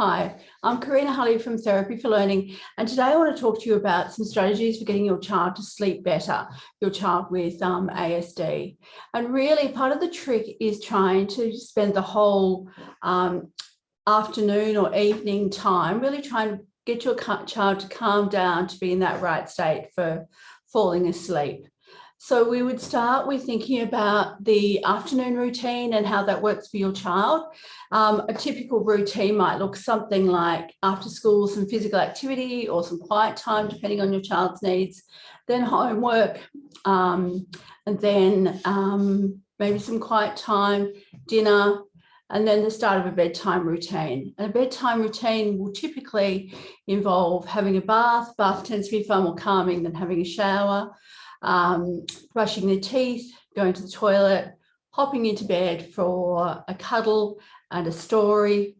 Hi, I'm Karina Hulley from Therapy for Learning, and today I want to talk to you about some strategies for getting your child to sleep better, your child with ASD. And really part of the trick is trying to spend the whole afternoon or evening time really trying to get your child to calm down to be in that right state for falling asleep. So we would start with thinking about the afternoon routine and how that works for your child. A typical routine might look something like after school, some physical activity or some quiet time, depending on your child's needs, then homework, and then maybe some quiet time, dinner, and then the start of a bedtime routine. And a bedtime routine will typically involve having a bath. Bath tends to be far more calming than having a shower. Brushing their teeth, going to the toilet, hopping into bed for a cuddle and a story,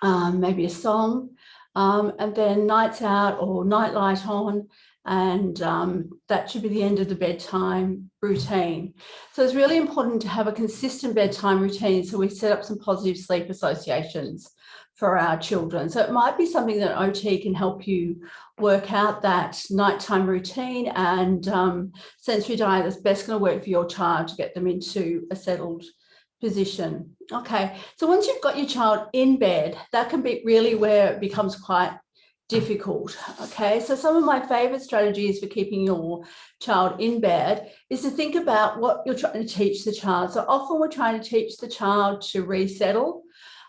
maybe a song, and then nights out or night light on, and that should be the end of the bedtime routine. So it's really important to have a consistent bedtime routine, so we set up some positive sleep associations for our children. So it might be something that OT can help you work out that nighttime routine and sensory diet that's best going to work for your child to get them into a settled position. Okay, so once you've got your child in bed, that can be really where it becomes quite difficult. Okay, so some of my favorite strategies for keeping your child in bed is to think about what you're trying to teach the child. So often we're trying to teach the child to resettle,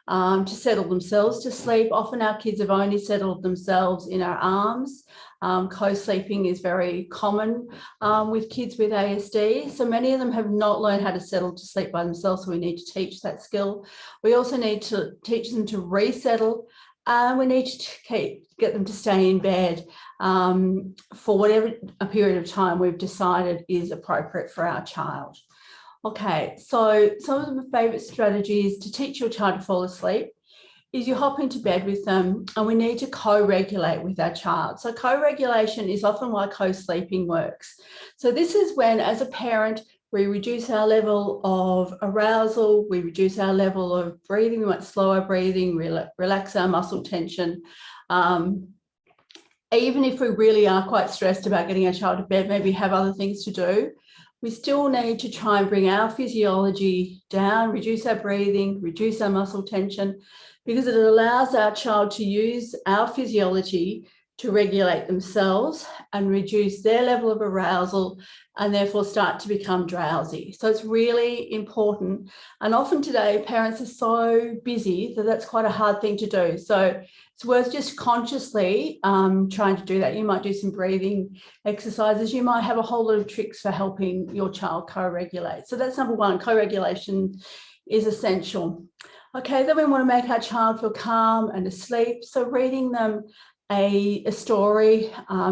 to settle themselves to sleep. Often our kids have only settled themselves in our arms. Co-sleeping is very common with kids with ASD. So many of them have not learned how to settle to sleep by themselves. So we need to teach that skill. We also need to teach them to resettle. And we need to get them to stay in bed for whatever a period of time we've decided is appropriate for our child. Okay, so some of my favourite strategies to teach your child to fall asleep is you hop into bed with them, and we need to co-regulate with our child. So co-regulation is often why co-sleeping works. So this is when, as a parent, we reduce our level of arousal, we reduce our level of breathing, we want slower breathing, relax our muscle tension. Even if we really are quite stressed about getting our child to bed, maybe have other things to do, we still need to try and bring our physiology down, reduce our breathing, reduce our muscle tension, because it allows our child to use our physiology to regulate themselves and reduce their level of arousal and therefore start to become drowsy. So it's really important. And often today, parents are so busy that that's quite a hard thing to do. So it's worth just consciously trying to do that. You might do some breathing exercises. You might have a whole lot of tricks for helping your child co-regulate. So that's number one, co-regulation is essential. Okay, then we want to make our child feel calm and asleep. So reading them a story,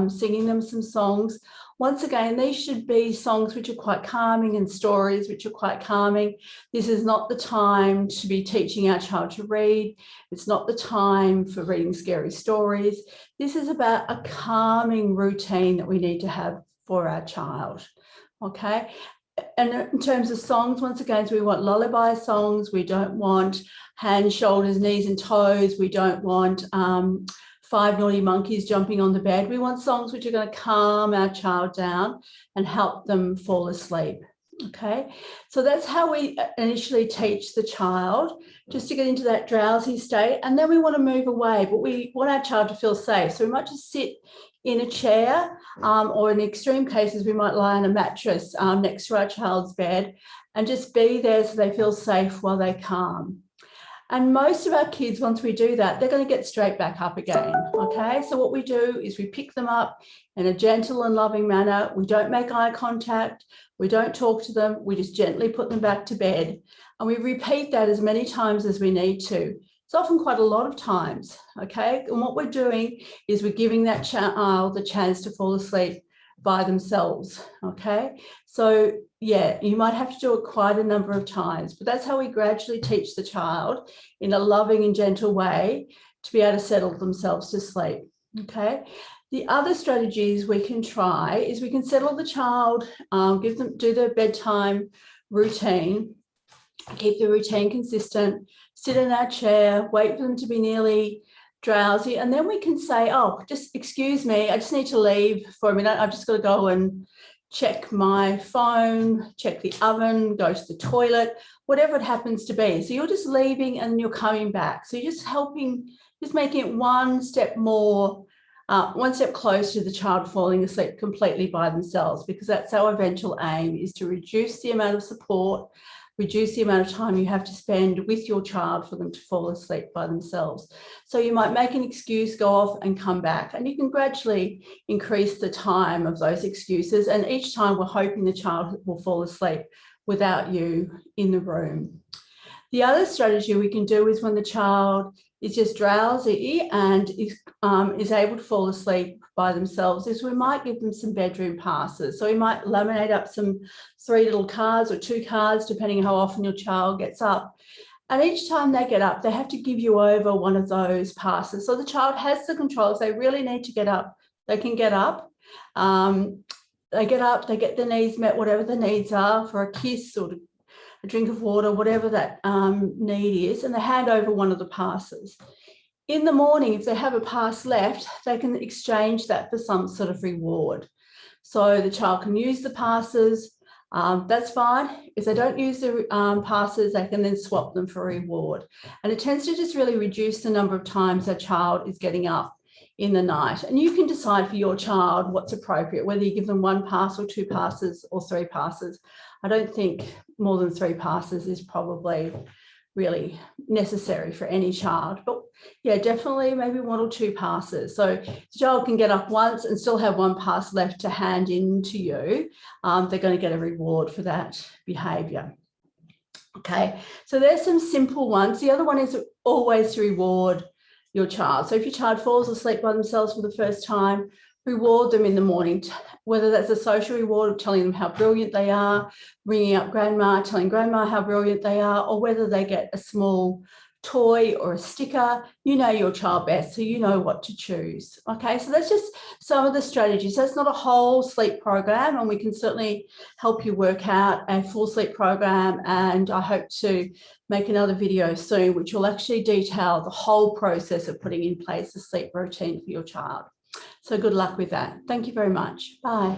singing them some songs. Once again, these should be songs which are quite calming and stories which are quite calming. This is not the time to be teaching our child to read. It's not the time for reading scary stories. This is about a calming routine that we need to have for our child, okay? And in terms of songs, once again, so we want lullaby songs. We don't want hands, shoulders, knees and toes. We don't want Five Naughty Monkeys jumping on the bed. We want songs which are going to calm our child down and help them fall asleep. Okay, so that's how we initially teach the child, just to get into that drowsy state. And then we want to move away, but we want our child to feel safe. So we might just sit in a chair, or in extreme cases, we might lie on a mattress next to our child's bed and just be there so they feel safe while they calm. And most of our kids, once we do that, they're going to get straight back up again, okay? So what we do is we pick them up in a gentle and loving manner. We don't make eye contact. We don't talk to them. We just gently put them back to bed. And we repeat that as many times as we need to. It's often quite a lot of times, okay? And what we're doing is we're giving that child the chance to fall asleep by themselves, okay? So yeah, you might have to do it quite a number of times, but that's how we gradually teach the child in a loving and gentle way to be able to settle themselves to sleep, okay? The other strategies we can try is we can settle the child, do their bedtime routine, keep the routine consistent, sit in our chair, wait for them to be nearly drowsy, and then we can say, oh, just excuse me, I just need to leave for a minute. I've just got to go and check my phone, check the oven, go to the toilet, whatever it happens to be. So you're just leaving and you're coming back. So you're just helping, just making it one step more, one step closer to the child falling asleep completely by themselves, because that's our eventual aim, is to reduce the amount of support, reduce the amount of time you have to spend with your child for them to fall asleep by themselves. So you might make an excuse, go off and come back, and you can gradually increase the time of those excuses. And each time we're hoping the child will fall asleep without you in the room. The other strategy we can do is when the child is just drowsy and is able to fall asleep by themselves, is we might give them some bedroom passes. So we might laminate up some 3 little cards or 2 cards, depending on how often your child gets up. And each time they get up, they have to give you over one of those passes. So the child has the control. If they really need to get up, they can get up. They get up, they get their needs met, whatever the needs are, for a kiss or a drink of water, whatever that need is, and they hand over one of the passes. In the morning, if they have a pass left, they can exchange that for some sort of reward. So the child can use the passes, that's fine. If they don't use the passes, they can then swap them for a reward. And it tends to just really reduce the number of times a child is getting up in the night. And you can decide for your child what's appropriate, whether you give them 1 pass or 2 passes or 3 passes. I don't think more than 3 passes is probably really necessary for any child, but yeah, definitely maybe 1 or 2 passes. So the child can get up once and still have 1 pass left to hand in to you. They're going to get a reward for that behaviour. Okay, so there's some simple ones. The other one is always to reward your child. So if your child falls asleep by themselves for the first time, reward them in the morning, whether that's a social reward of telling them how brilliant they are, ringing up grandma, telling grandma how brilliant they are, or whether they get a small toy or a sticker. You know your child best, so you know what to choose. Okay, so that's just some of the strategies. That's not a whole sleep program, and we can certainly help you work out a full sleep program, and I hope to make another video soon which will actually detail the whole process of putting in place a sleep routine for your child. So good luck with that. Thank you very much. Bye.